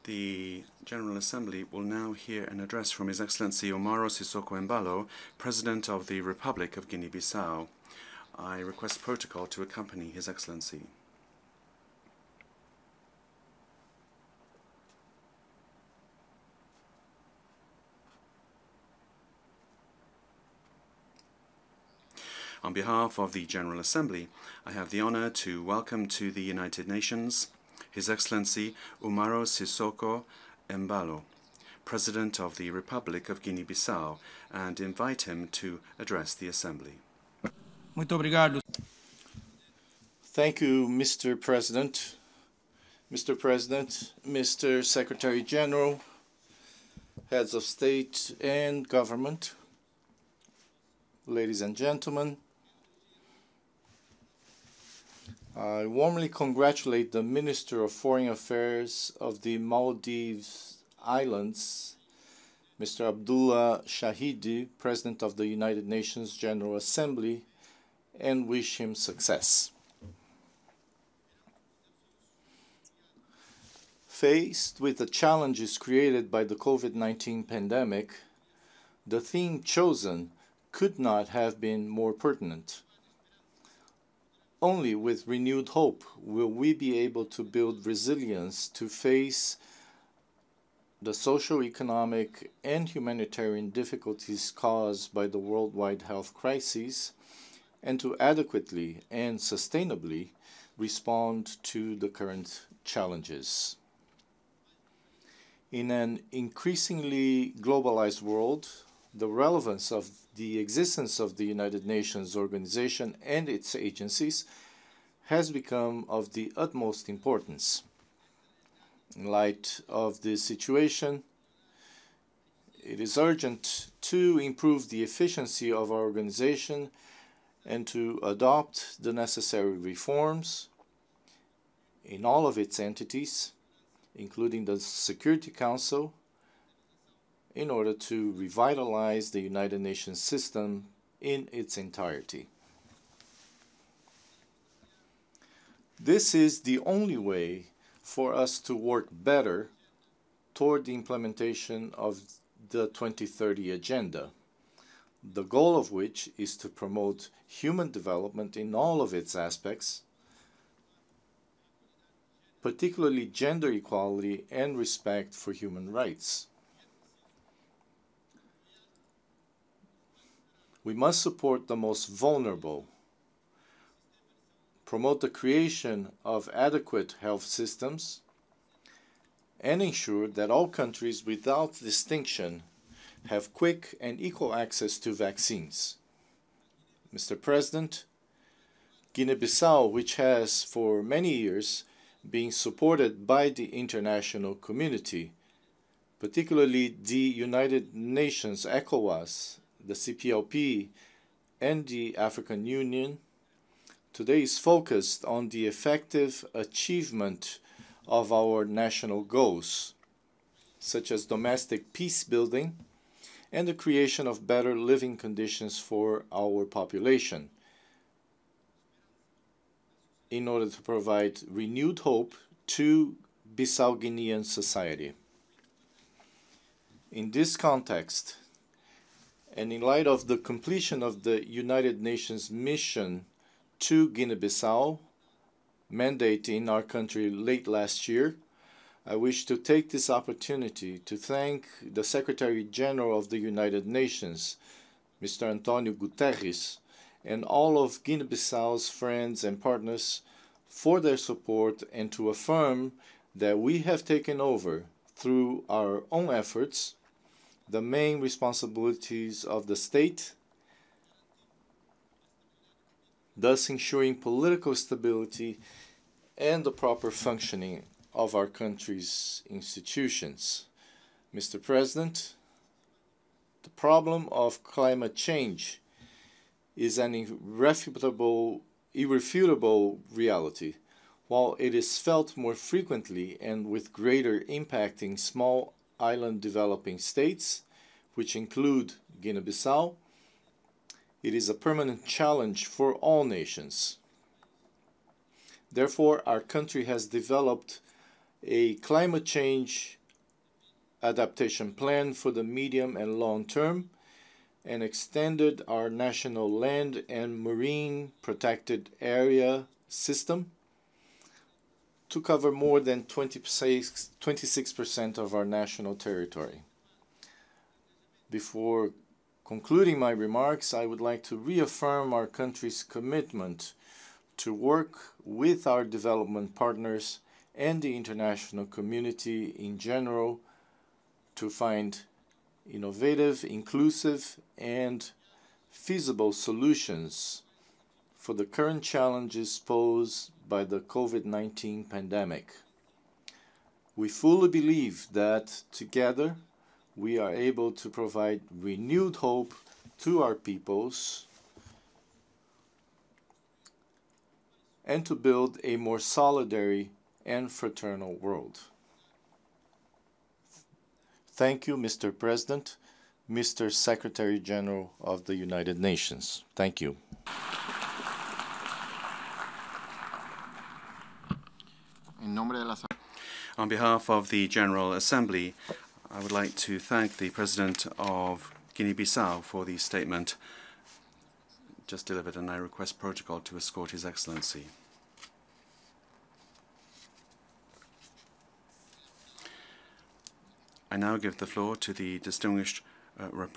The General Assembly will now hear an address from His Excellency Úmaro Sissoco Embaló, President of the Republic of Guinea-Bissau. I request protocol to accompany His Excellency. On behalf of the General Assembly, I have the honor to welcome to the United Nations His Excellency Úmaro Sissoco Embaló, President of the Republic of Guinea-Bissau, and invite him to address the Assembly. Muito obrigado. Thank you, Mr. President. Mr. President, Mr. Secretary General, heads of state and government, ladies and gentlemen, I warmly congratulate the Minister of Foreign Affairs of the Maldives Islands, Mr. Abdullah Shahidi, President of the United Nations General Assembly, and wish him success. Faced with the challenges created by the COVID-19 pandemic, the theme chosen could not have been more pertinent. Only with renewed hope will we be able to build resilience to face the socio-economic and humanitarian difficulties caused by the worldwide health crisis and to adequately and sustainably respond to the current challenges. In an increasingly globalized world, the relevance of the existence of the United Nations organization and its agencies has become of the utmost importance. In light of this situation, it is urgent to improve the efficiency of our organization and to adopt the necessary reforms in all of its entities, including the Security Council, in order to revitalize the United Nations system in its entirety. This is the only way for us to work better toward the implementation of the 2030 Agenda, the goal of which is to promote human development in all of its aspects, particularly gender equality and respect for human rights. We must support the most vulnerable, promote the creation of adequate health systems, and ensure that all countries without distinction have quick and equal access to vaccines. Mr. President, Guinea-Bissau, which has for many years been supported by the international community, particularly the United Nations, ECOWAS, the CPLP, and the African Union, today is focused on the effective achievement of our national goals, such as domestic peace building and the creation of better living conditions for our population, in order to provide renewed hope to Bissau-Guinean society. In this context, and in light of the completion of the United Nations mission to Guinea-Bissau, mandate in our country late last year, I wish to take this opportunity to thank the Secretary General of the United Nations, Mr. Antonio Guterres, and all of Guinea-Bissau's friends and partners for their support, and to affirm that we have taken over, through our own efforts, the main responsibilities of the state, thus ensuring political stability and the proper functioning of our country's institutions. Mr. President, the problem of climate change is an irrefutable reality, while it is felt more frequently and with greater impact in small island developing states, which include Guinea-Bissau. It is a permanent challenge for all nations. Therefore, our country has developed a climate change adaptation plan for the medium and long term, and extended our national land and marine protected area system to cover more than 26% of our national territory. Before concluding my remarks, I would like to reaffirm our country's commitment to work with our development partners and the international community in general to find innovative, inclusive, and feasible solutions for the current challenges posed by the COVID-19 pandemic. We fully believe that together we are able to provide renewed hope to our peoples and to build a more solidary and fraternal world. Thank you, Mr. President, Mr. Secretary General of the United Nations. Thank you. On behalf of the General Assembly, I would like to thank the President of Guinea-Bissau for the statement just delivered, and I request protocol to escort His Excellency. I now give the floor to the distinguished representative